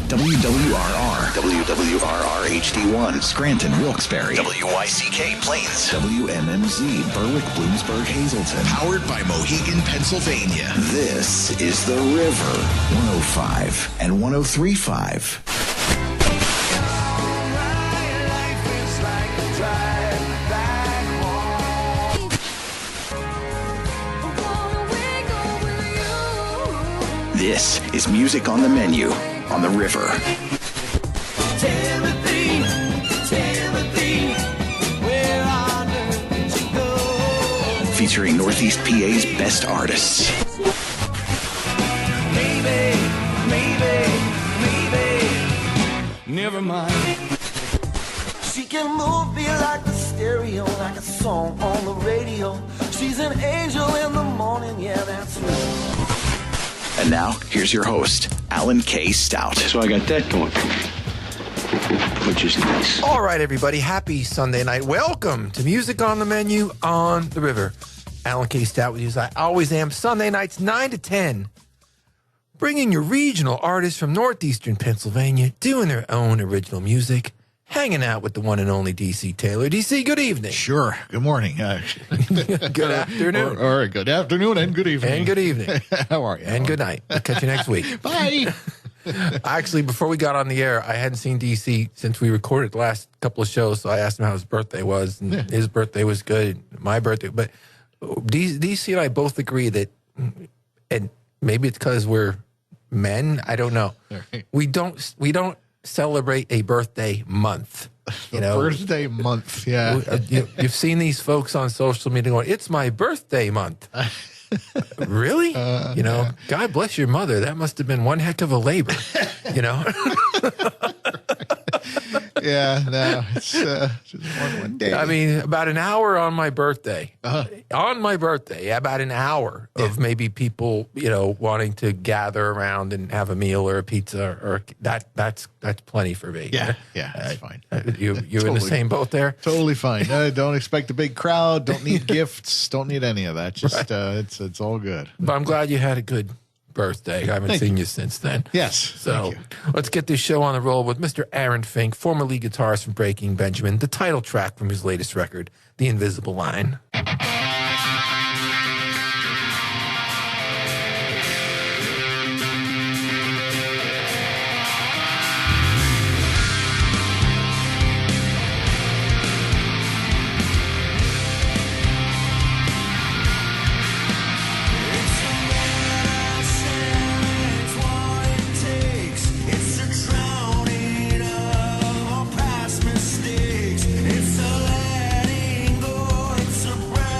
WWRR, WWRR HD1, Scranton, Wilkes-Barre, WYCK Plains, WMMZ, Berwick, Bloomsburg, Hazleton. Powered by Mohegan, Pennsylvania. This is The River, 105 and 103.5. This is Music on the Menu on The River. Timothy, where on earth did you go? Featuring Northeast PA's best artists. Maybe, never mind. She can move me like the stereo, like a song on the radio. She's an angel in the morning, yeah, that's right. And now, here's your host, Alan K. Stout. So I got that going for me, which is nice. All right, everybody. Happy Sunday night. Welcome to Music on the Menu on The River. Alan K. Stout with you as I always am. Sunday nights, 9 to 10. Bringing your regional artists from northeastern Pennsylvania, doing their own original music, hanging out with the one and only DC Taylor. DC, good evening. Sure. Good morning. Good afternoon. All right. Good afternoon and good evening. And good evening. How are you? And good night. I'll catch you next week. Bye. Actually, before we got on the air, I hadn't seen DC since we recorded the last couple of shows, so I asked him how his birthday was, and his birthday was good, my birthday. But DC and I both agree that, and maybe it's because we're men, I don't know. Right. We don't celebrate a birthday month. You know, birthday month. Yeah. You've seen these folks on social media going, "It's my birthday month." Really? God bless your mother. That must have been one heck of a labor, Yeah, no, it's just one day. I mean, about an hour on my birthday. On my birthday, about an hour of maybe people, wanting to gather around and have a meal or a pizza, or that's plenty for me. Yeah, that's fine. You in the same boat there? Totally fine. Don't expect a big crowd. Don't need gifts. Don't need any of that. Just it's all good. But I'm glad you had a good birthday. I haven't seen you since then. Yes. So let's get this show on the roll with Mr. Aaron Fink, former lead guitarist from Breaking Benjamin, the title track from his latest record, The Invisible Line. Mistakes. It's a letting go, it's a breath.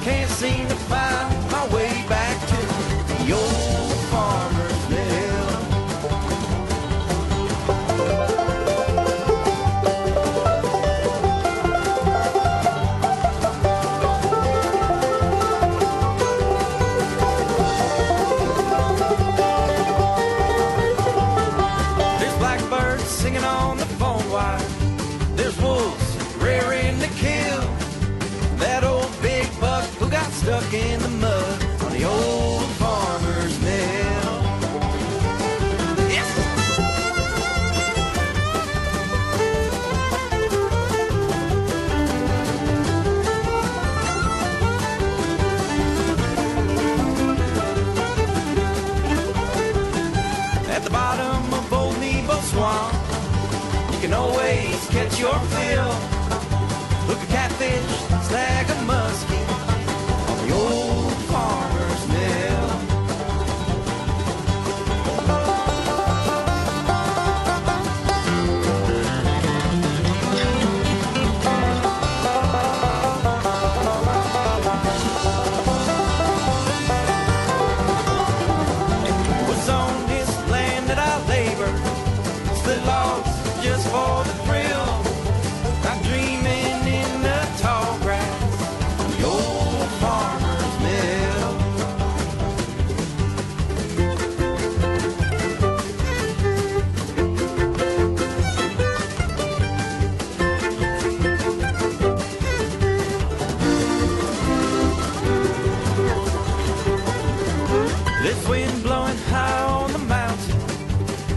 can't seem to find my way back to the old farmer's mill. There's blackbirds singing on the phone wire. There's wolves rearing to kill. That old big buck who got stuck in the mud on the old farmer's mill. Yes! At the bottom of Old Nebo Swamp, you can always catch your fill. Hook a catfish, snag a muskie on the old farmer's mill. What's on this land that I labor? Split logs just for the thrill. I'm dreaming in the tall grass, the old farmer's mill. This wind blowing high on the mountain,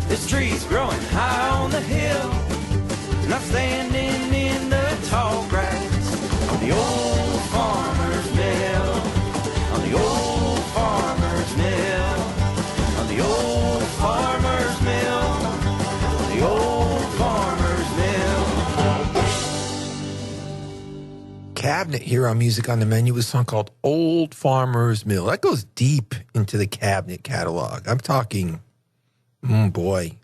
this tree's growing high on the hill, and I'm standing in the tall grass on the old farmer's mill, on the old farmer's mill, on the old farmer's mill, on the old farmer's mill. Cabinet here on Music on the Menu with a song called Old Farmer's Mill. That goes deep into the Cabinet catalog. I'm talking, boy,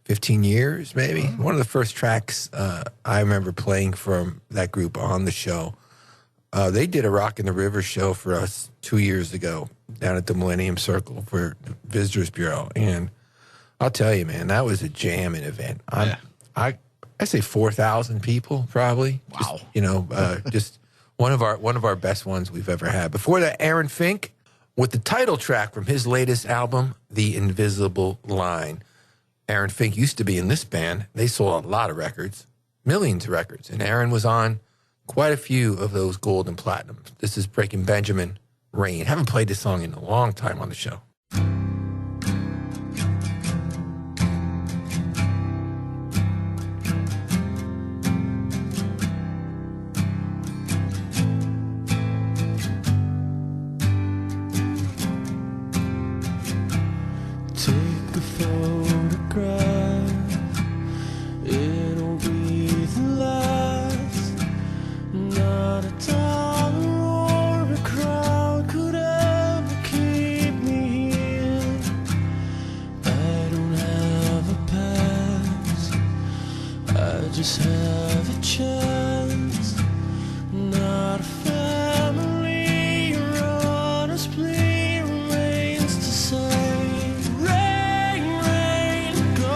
15 years maybe. One of the first tracks I remember playing from that group on the show. They did a Rock in the River show for us 2 years ago down at the Millennium Circle for the Visitors Bureau. And I'll tell you, man, that was a jamming event. I say 4,000 people probably. Wow. Just, just one of our best ones we've ever had. Before that, Aaron Fink with the title track from his latest album, The Invisible Line. Aaron Fink used to be in this band. They sold a lot of records, millions of records, and Aaron was on quite a few of those gold and platinum. This is Breaking Benjamin, Rain. Haven't played this song in a long time on the show. Take a photograph, it'll be the last. Not a dollar or a crowd could ever keep me here. I don't have a past, I just have a chance. Not a family, your honest plea remains to say. Rain, rain, go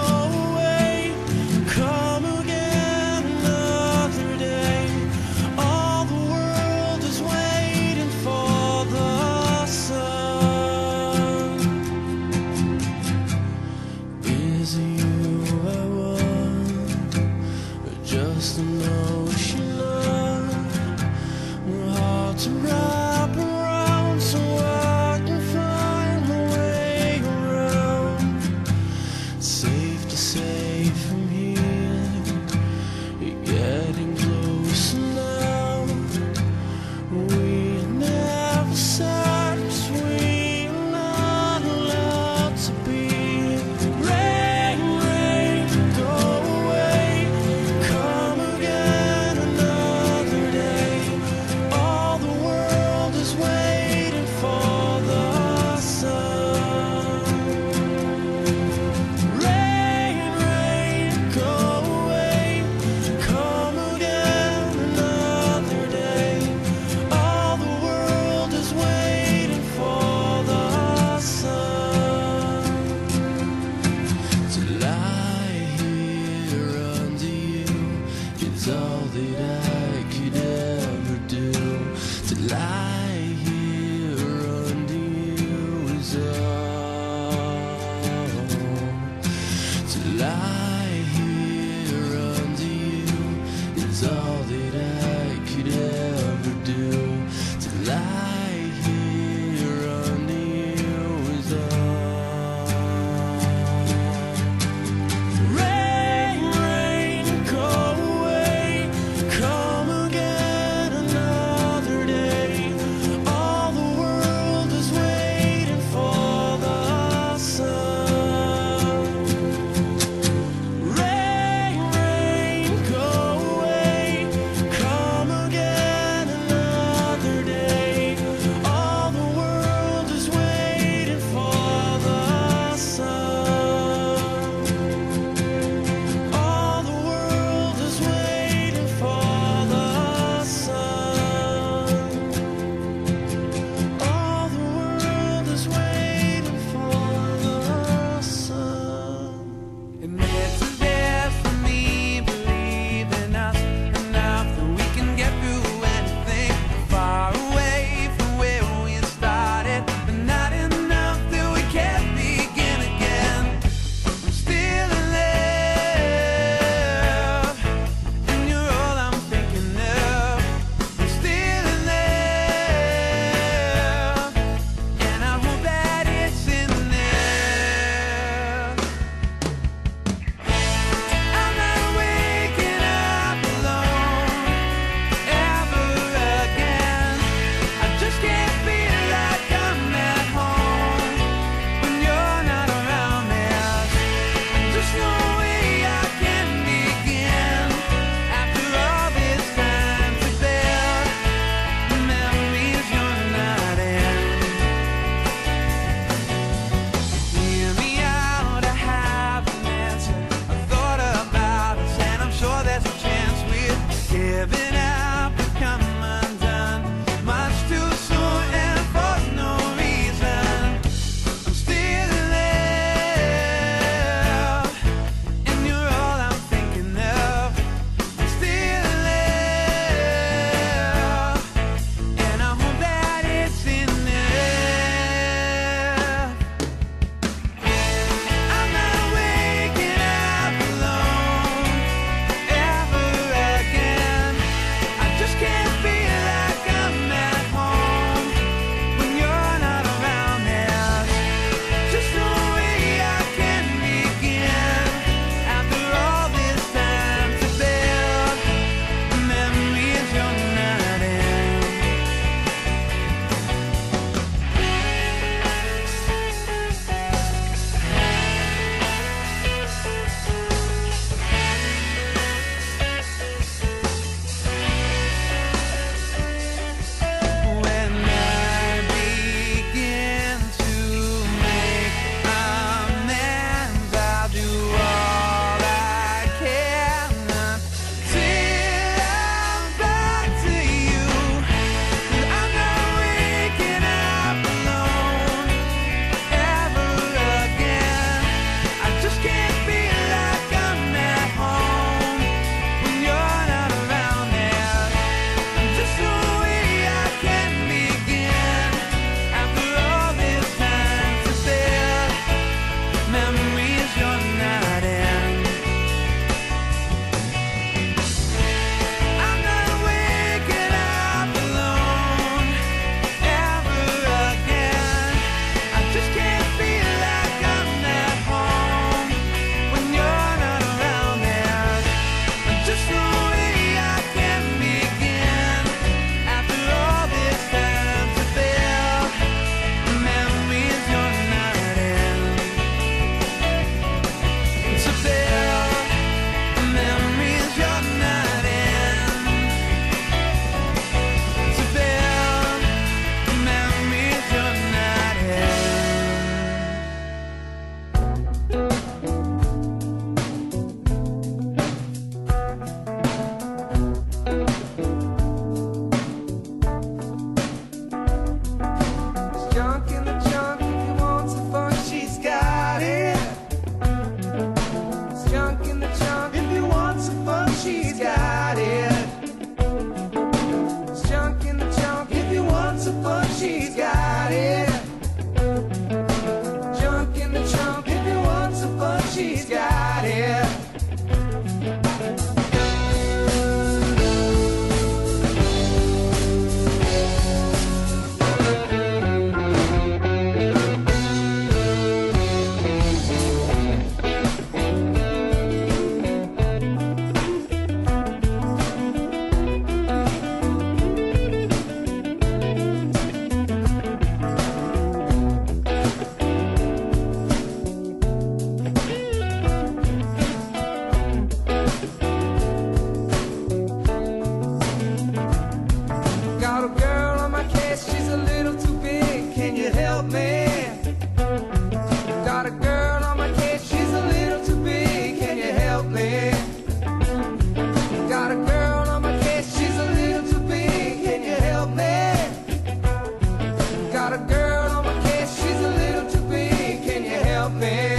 Got a girl on my case, she's a little too big. Can you help me?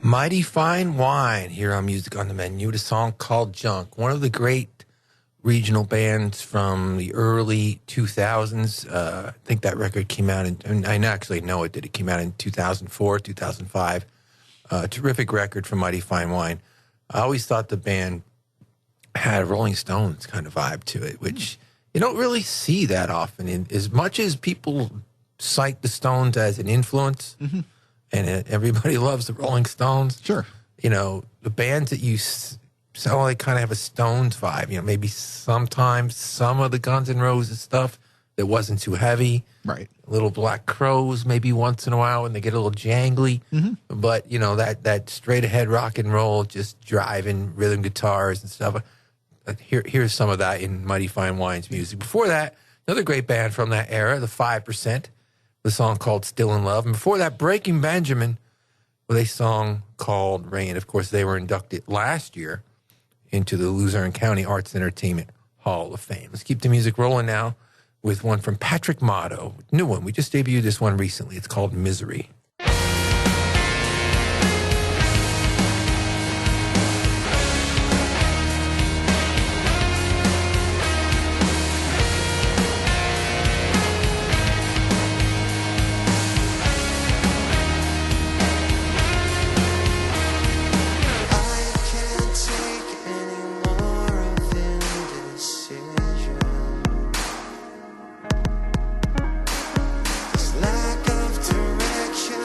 Mighty Fine Wine here on Music on the Menu, a song called Junk, one of the great regional bands from the early 2000s. I think that record came out and I actually know it did. It came out in 2004, 2005. Terrific record from Mighty Fine Wine. I always thought the band had a Rolling Stones kind of vibe to it, which you don't really see that often. As much as people cite the Stones as an influence, and everybody loves the Rolling Stones. Sure. You know, the bands that you sound like kind of have a Stones vibe. You know, maybe sometimes some of the Guns N' Roses stuff that wasn't too heavy. Right. Little Black Crowes maybe once in a while when they get a little jangly. But, you know, that straight ahead rock and roll, just driving rhythm guitars and stuff. Here's some of that in Mighty Fine Wine's music. Before that, another great band from that era, the 5%. The song called Still in Love. And before that, Breaking Benjamin with a song called Rain. Of course, they were inducted last year into the Luzerne County Arts and Entertainment Hall of Fame. Let's keep the music rolling now with one from Patrick Motto. New one. We just debuted this one recently. It's called Misery. Lack of direction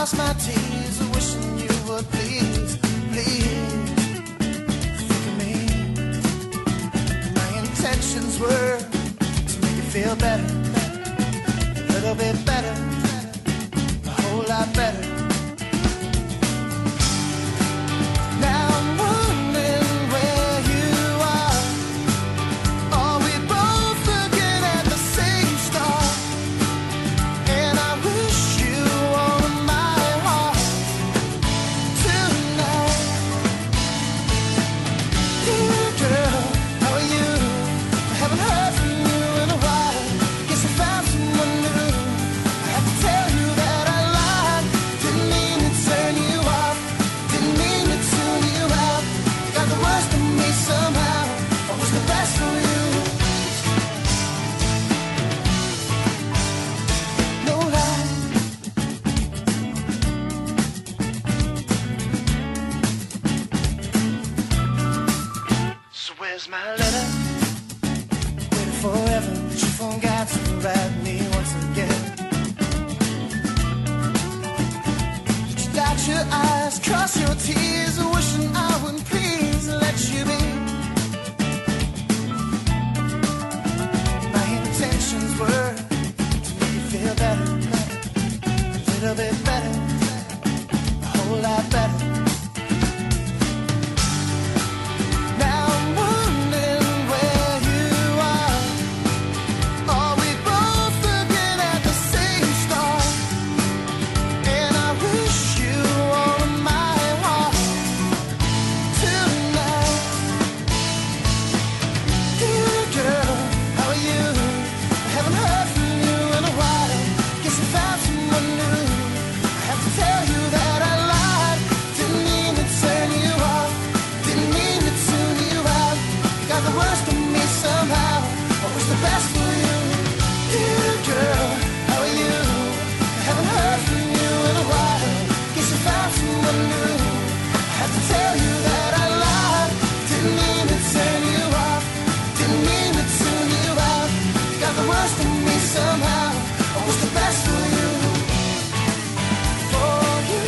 lost my tears, wishing you would please, please think of me. My intentions were to make you feel better, a little bit better, a whole lot better. Now I'm wondering where you are. Are we both looking at the same star? And I wish you all of my heart tonight. Dear girl, how are you? I haven't heard from you in a while. Guess I found someone new. I have to tell you that I lied. Didn't mean to turn you off. Didn't mean to tune you out. You got the worst of me somehow. I was the best for you. No lie. So where's my letter? Waited forever, but your phone got to write me once again. Did you dot your eyes, cross your tears, wishing I would please let you be? My intentions were to make you feel better, a little bit better, a whole lot better. Now I'm wondering where you are. Are we both looking at the same star? And I wish you all of my heart tonight. Dear girl, how are you? I haven't heard from you in a while. Guess I found someone new. I have to tell you that I lied. Didn't mean to turn you off. Didn't mean to tune you out. You got the worst of me somehow. I was the best for you. Dear girl, how are you? I haven't heard from you in a while. Guess I found someone new. I have to tell you that I lied. Didn't mean to turn you off. Didn't mean to tune you out. You got the worst of me somehow. I was the best for you. For you.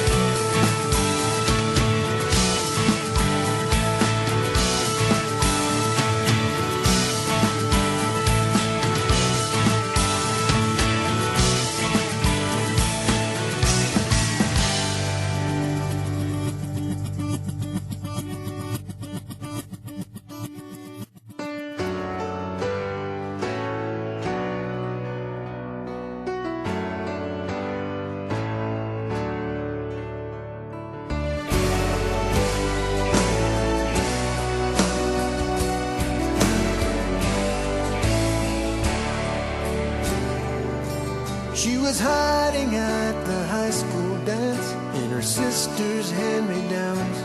She was hiding at the high school dance in her sister's hand-me-downs.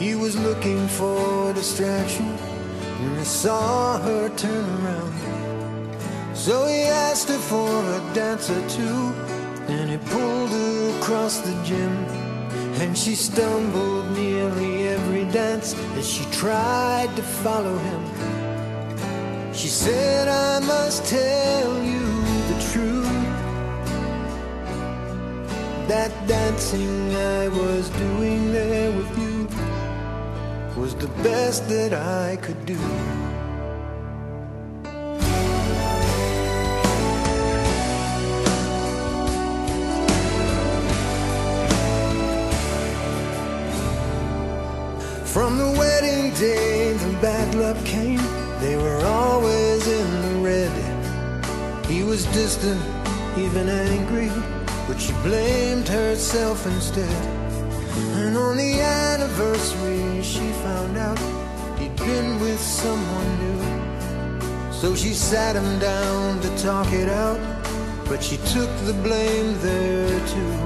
He was looking for distraction when he saw her turn around. So he asked her for a dance or two, and he pulled her across the gym. And she stumbled nearly every dance as she tried to follow him. She said, I must tell you the truth. That dancing I was doing there with you was the best that I could do. From the wedding day, the bad luck came. They were always in the red. He was distant, even angry, but she blamed herself instead. And on the anniversary she found out he'd been with someone new. So she sat him down to talk it out, but she took the blame there too.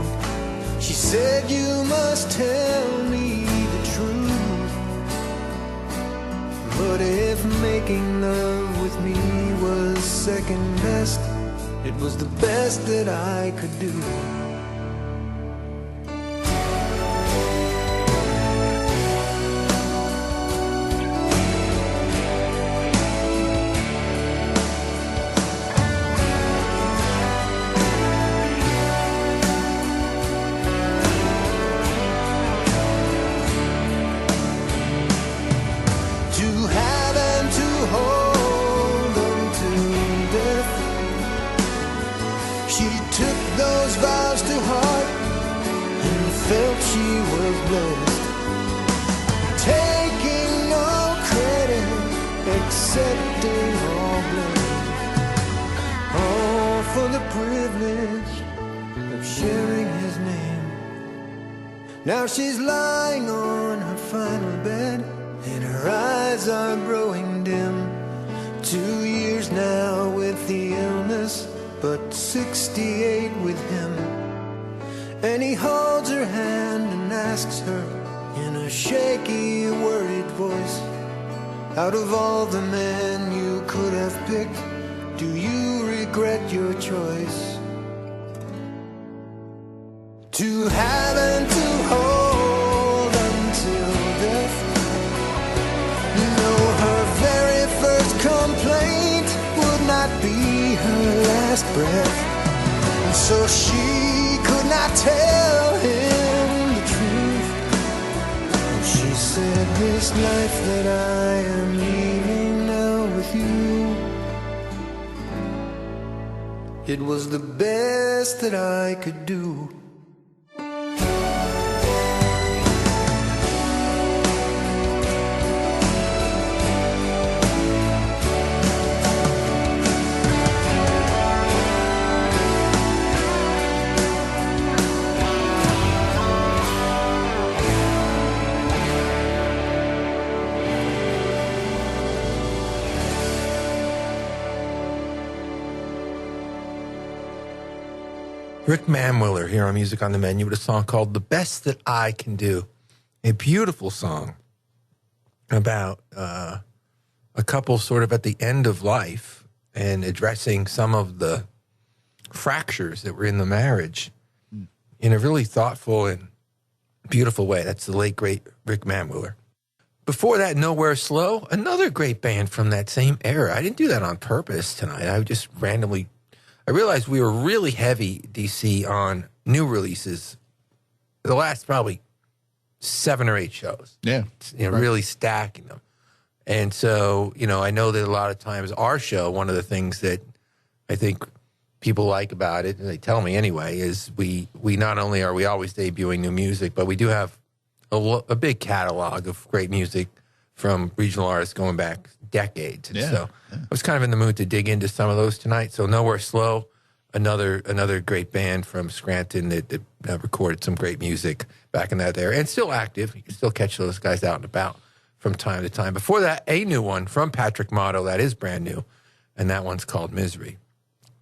She said, you must tell me the truth. But if making love with me was second best, it was the best that I could do. she was blessed, taking no credit, accepting all blame, all for the privilege of sharing his name. Now she's lying on her final bed, and her eyes are growing dim. 2 years now with the illness, but 68 with him. And he holds her hand and asks her in a shaky, worried voice, out of all the men you could have picked, do you regret your choice? To have and to hold until death. No, her very first complaint would not be her last breath. And so she could not tell him the truth. And she said, this life that I am leading now with you, it was the best that I could do. Rick Manwiller here on Music on the Menu with a song called The Best That I Can Do. A beautiful song about a couple sort of at the end of life and addressing some of the fractures that were in the marriage in a really thoughtful and beautiful way. That's the late, great Rick Manwiller. Before that, Nowhere Slow, another great band from that same era. I didn't do that on purpose tonight. I just randomly... I realized we were really heavy, DC, on new releases the last probably 7 or 8 shows. Yeah. You know, really stacking them. And so, you know, I know that a lot of times our show, one of the things that I think people like about it, and they tell me anyway, is we not only are we always debuting new music, but we do have a big catalog of great music from regional artists going back decades. And so I was kind of in the mood to dig into some of those tonight. So Nowhere Slow, another great band from Scranton that recorded some great music back in that era and still active. You can still catch those guys out and about from time to time. Before that, a new one from Patrick Motto that is brand new, and that one's called Misery.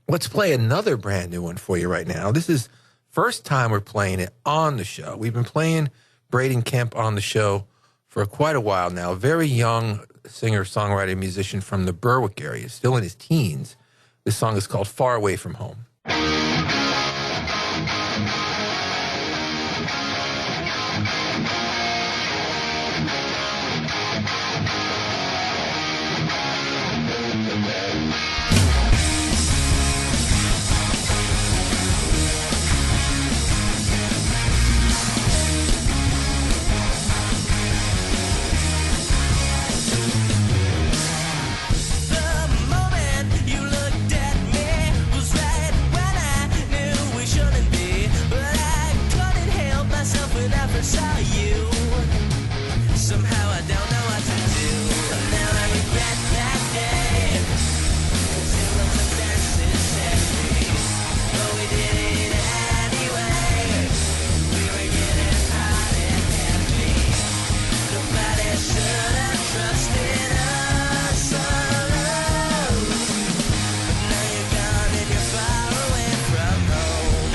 Let's play another brand new one for you right now. This is first time we're playing it on the show. We've been playing Braden Kemp on the show for quite a while now. Very young singer, songwriter, musician from the Berwick area, still in his teens. This song is called Far Away From Home. Saw you. Somehow I don't know what to do. Now I regret that day. 'Cause it was a necessary. But we did it anyway. We were getting hot and heavy. Nobody should have trusted us alone. Now you're gone and you're far away from home.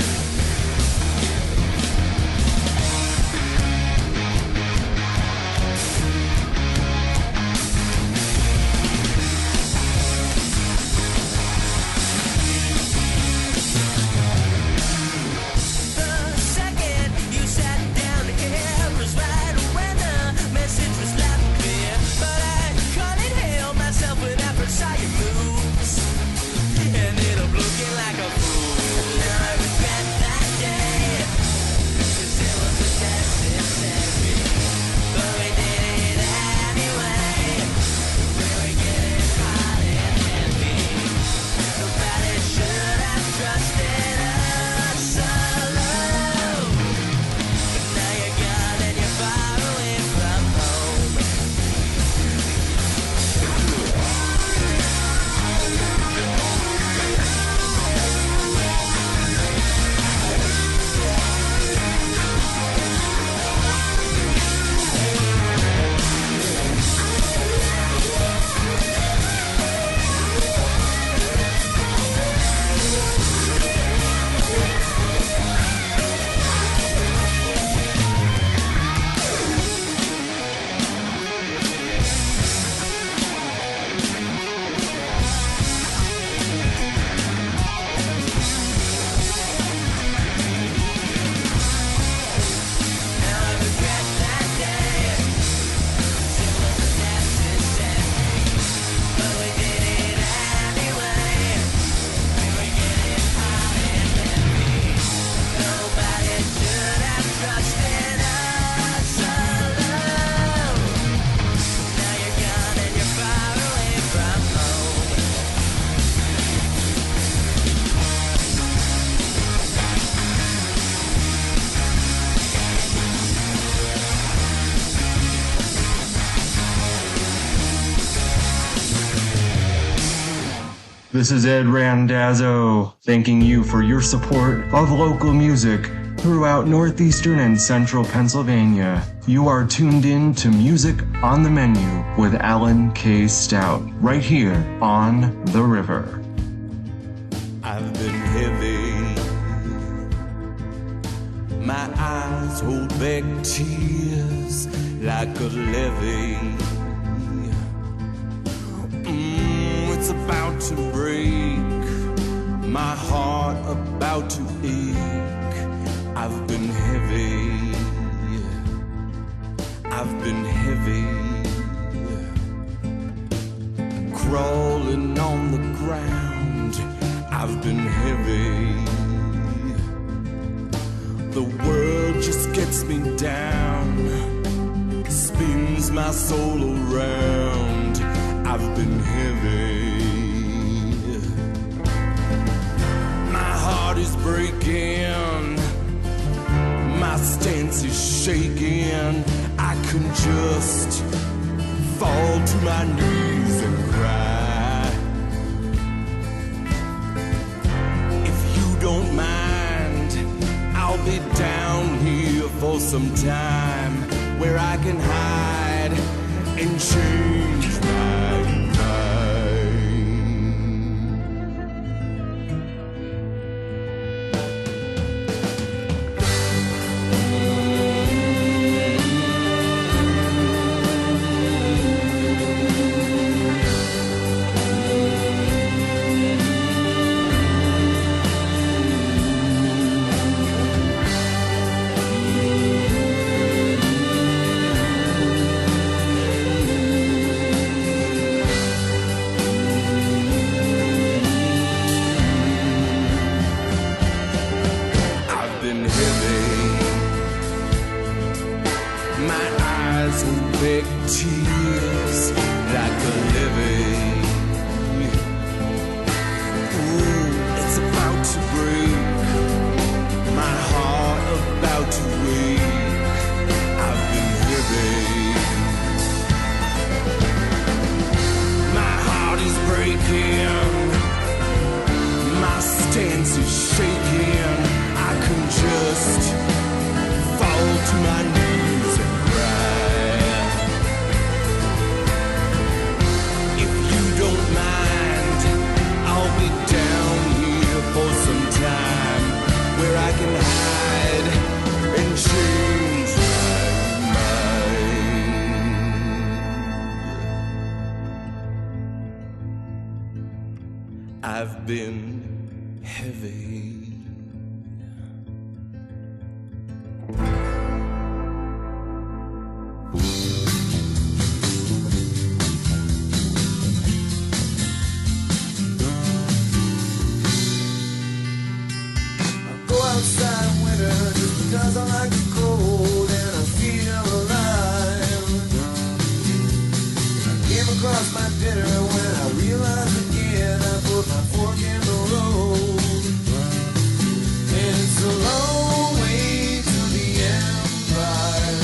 This is Ed Randazzo, thanking you for your support of local music throughout northeastern and central Pennsylvania. You are tuned in to Music on the Menu with Alan K. Stout, right here on The River. I've been heavy. My eyes hold back tears like a levee. It's about to break, my heart about to ache. I've been heavy, I've been heavy, crawling on the ground. I've been heavy. The world just gets me down, spins my soul around. I've been heavy. My heart is breaking, my stance is shaking. I can just fall to my knees and cry. If you don't mind, I'll be down here for some time where I can hide and change my mind. I've been heavy. Go outside in winter just because I like the cold and I feel alive. I came across my dinner when I realized again I put my fork in the road. And it's a long way to the empire.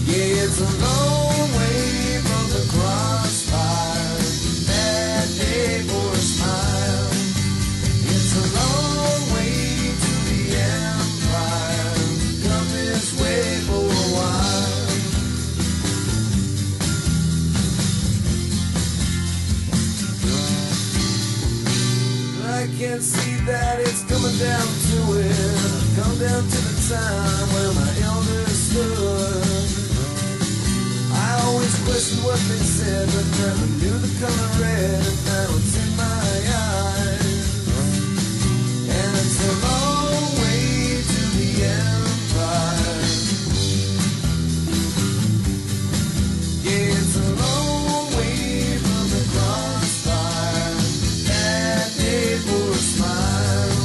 Yeah, it's a long way from the crossfire. Bad day for a smile. It's a long way to the empire. Come this way for a while. I can't see that it's coming down to it. I've come down to the time where my elders stood. I always questioned what they said, but never knew the color red, and now it's in my eyes. And it's a long way to the empire. Yeah, it's a long way from the crossfire. Bad day for a smile.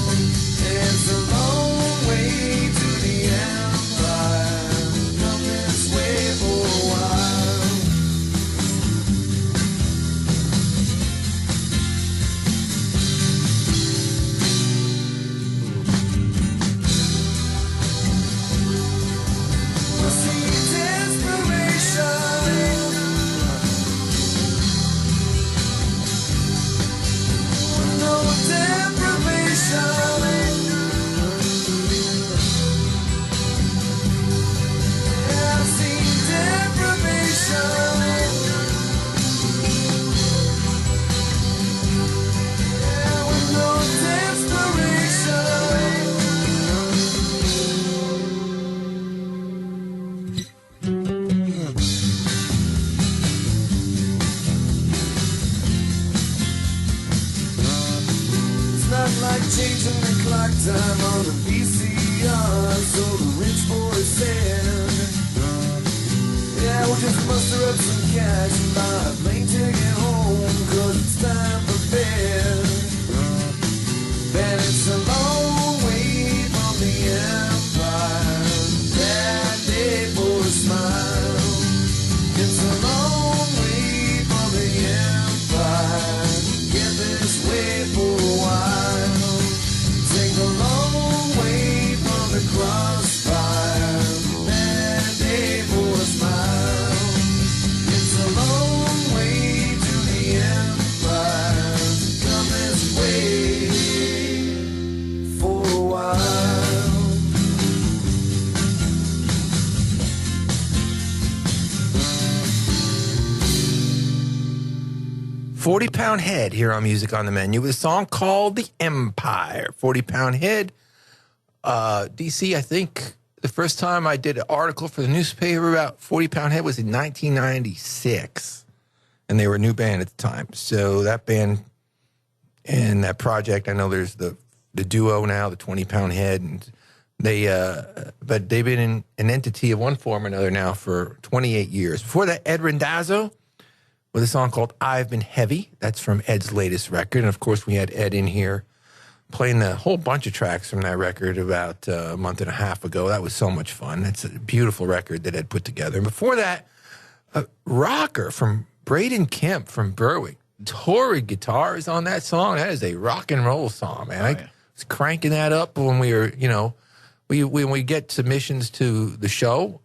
It's a long way to the empire. Come this way for a while. just muster up some cash and buy a plane ticket home, 'cause it's time for bed. And it's a long way from the empire, that day for a smile. It's a long way from the empire, get this way for a while. Take the long way from the crossfire, that day for a smile. It's a long way to the empire, come this way for a while. 40-Pound Head here on Music on the Menu with a song called The Empire. 40-Pound Head. DC, I think the first time I did an article for the newspaper about 40-Pound Head was in 1996. And they were a new band at the time. So that band and that project, I know there's the duo now, the 20-Pound Head. And they, but they've been in an entity of one form or another now for 28 years. Before that, Ed Randazzo with a song called I've Been Heavy. That's from Ed's latest record. And, of course, we had Ed in here playing a whole bunch of tracks from that record about a month and a half ago. That was so much fun. It's a beautiful record that Ed put together. And before that, Rocker from Braden Kemp from Berwick. Torrid guitars on that song. That is a rock and roll song, man. I was cranking that up when we were, you know, when we get submissions to the show.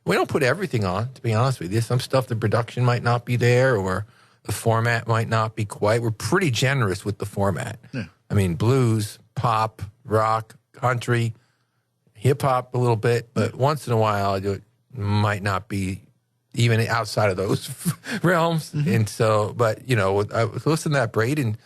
We don't put everything on, to be honest with you. Some stuff, the production might not be there or the format might not be quite. We're pretty generous with the format. Yeah. I mean, blues, pop, rock, country, hip-hop a little bit, but once in a while it might not be even outside of those realms. Mm-hmm. And so, but, you know, I was listening to that Braden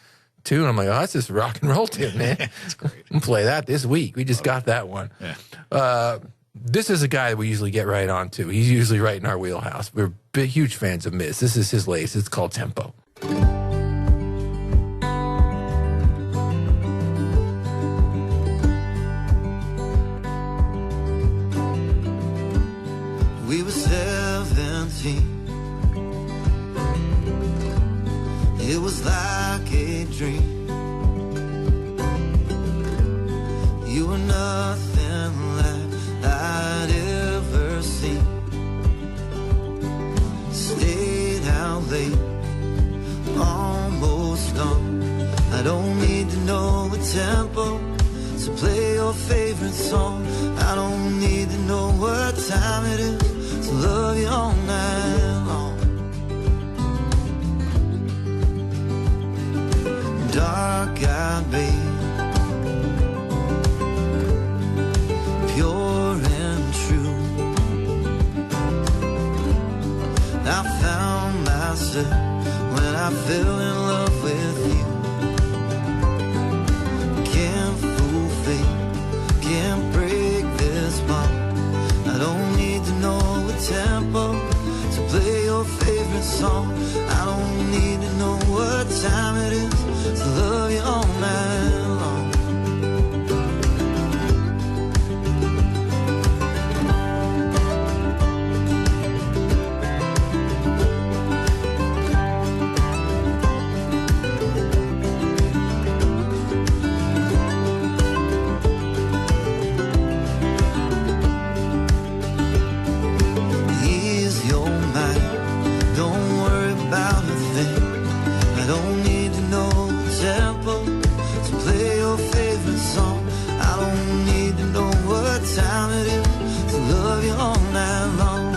tune. I'm like, oh, that's just a rock and roll tune, man. That's great. I'm going to play that this week. We just got that one. Yeah. This is a guy that we usually get right on to. He's usually right in our wheelhouse. We're big, huge fans of Miz. This is his latest. It's called Tempo. We were 17. It was like a dream. You were nothing like I'd ever seen. Stayed out late, almost gone. I don't need to know the tempo to play your favorite song. I don't need to know what time it is to love you all night long. Dark-eyed babe, pure and true. I found myself when I fell in love with you. Can't fool fate, can't break this bond. I don't need to know the tempo to play your favorite song. I don't need to know what time it is to love you all night long. Ease your mind, don't worry about a thing. I don't need to know the tempo to play your favorite song. I don't need to know what time it is to love you all night long.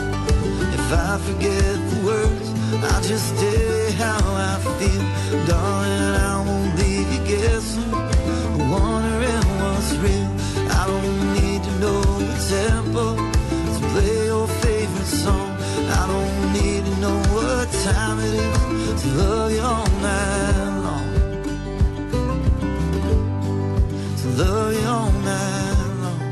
If I forget the words, I'll just tell you how I feel. Darling, I won't leave you guessing, wondering what's real. I don't need to know the tempo to play your favorite song. I don't need to know what time it is to love you all night long. To love you all night long.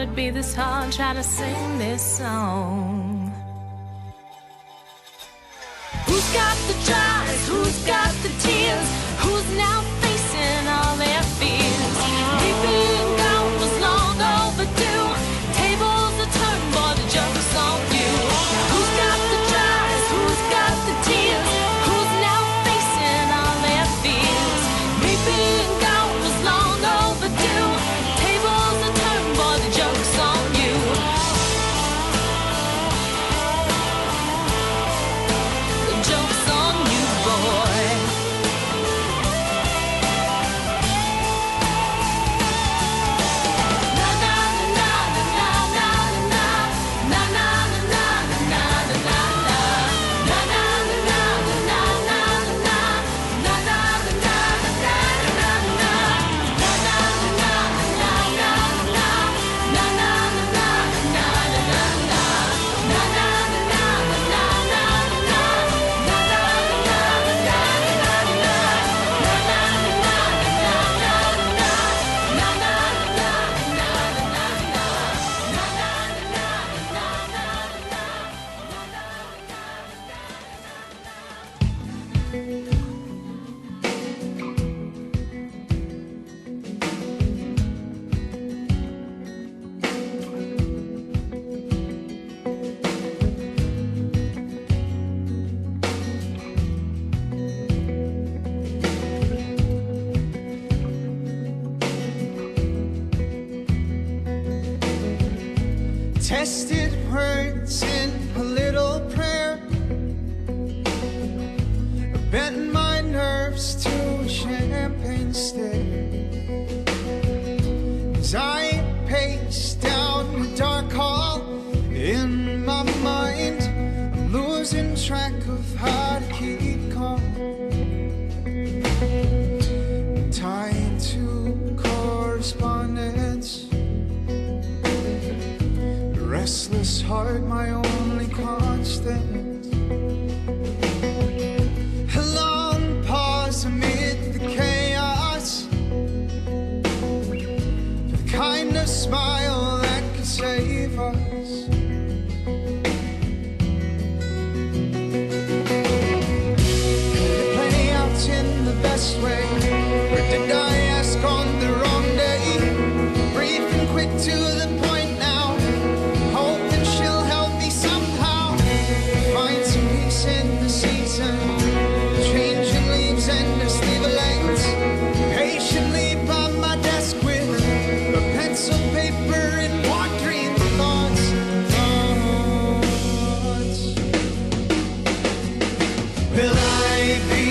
it'd be this hard trying to sing this song. Who's got the joys? Who's got the tears? Who's now facing all their fears? Weeping gone was long overdue. Tables are turned, boy, the joke's on you. Who's got the joys? Who's got the tears? Who's now facing all their fears? Weeping gone was long overdue. Tables are turned, boy, the joke's on you. The joke's on you, boy. Tested words in a little prayer, bent my nerves to a champagne stare. As I pace down the dark hall, in my mind I'm losing track of how to keep calm. Tied to correspondence, restless heart, my only constant. A long pause amid the chaos, the kind of smile that could save us. Did it play out in the best way, or did I ask on the wrong day? Brief and quick to the point now, hoping she'll help me somehow find some peace in the season. Changing leaves endlessly late, patiently by my desk with a pencil, paper, and wandering thoughts. Will I be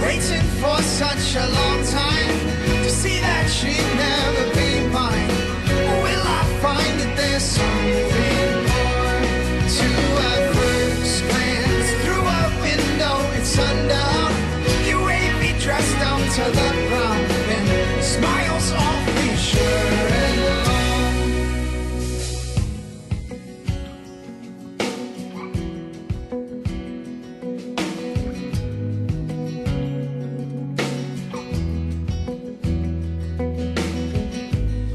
waiting for such a long time to see that she'd never be mine? Will I find that there's something more to a first glance? Through a window, it's sundown. You wave me dressed down to the ground, and smiles awfully sure and long.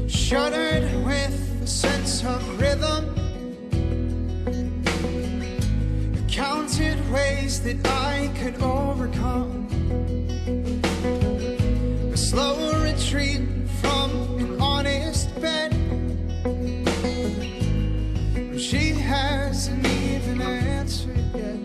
Shuddered with a sense of rhythm, counted ways that I could overcome a slow retreat from an honest bed. She hasn't even answered yet.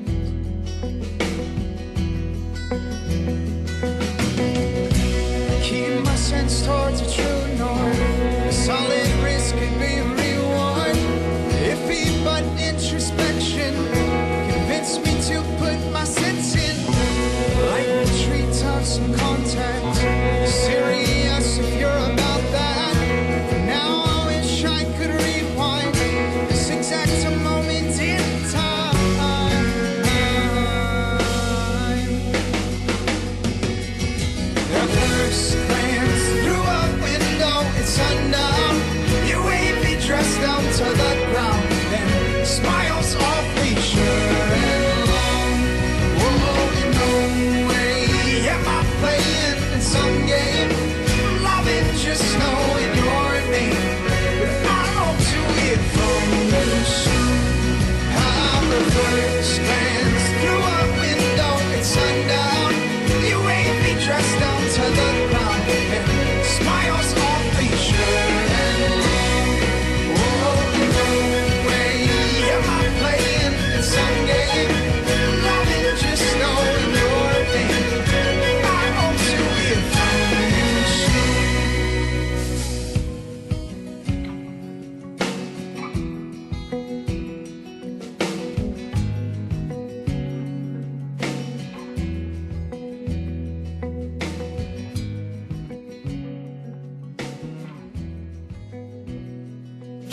Keep my sense towards a true north. A solid risk could be reward. Iffy but introspection convinced me to put my sense in. Like the treetops and contact. Serious if you're about that. Now I wish I could rewind this exact moment in time. At first glance through a window,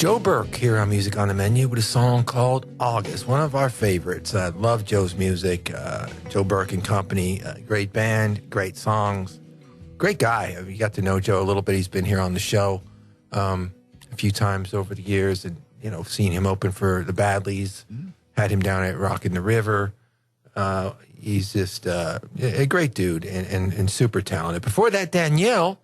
Joe Burke here on Music on the Menu with a song called August, one of our favorites. I love Joe's music. Joe Burke and Company, great band, great songs, great guy. You got to know Joe a little bit. He's been here on the show a few times over the years, and seen him open for the Badleys, had him down at Rockin' the River. He's just a great dude and super talented. Before that, Danielle,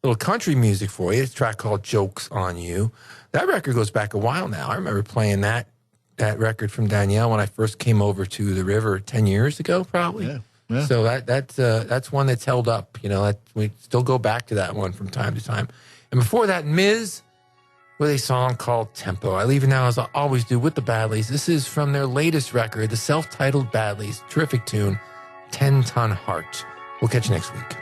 little country music for you. It's a track called Jokes on You. That record goes back a while now. I remember playing that record from Danielle when I first came over to the river 10 years ago, probably. Yeah. So that's one that's held up. We still go back to that one from time to time. And before that, Miz with a song called Tempo. I leave it now, as I always do, with the Badleys. This is from their latest record, the self-titled Badleys. Terrific tune, 10 Ton Heart. We'll catch you next week.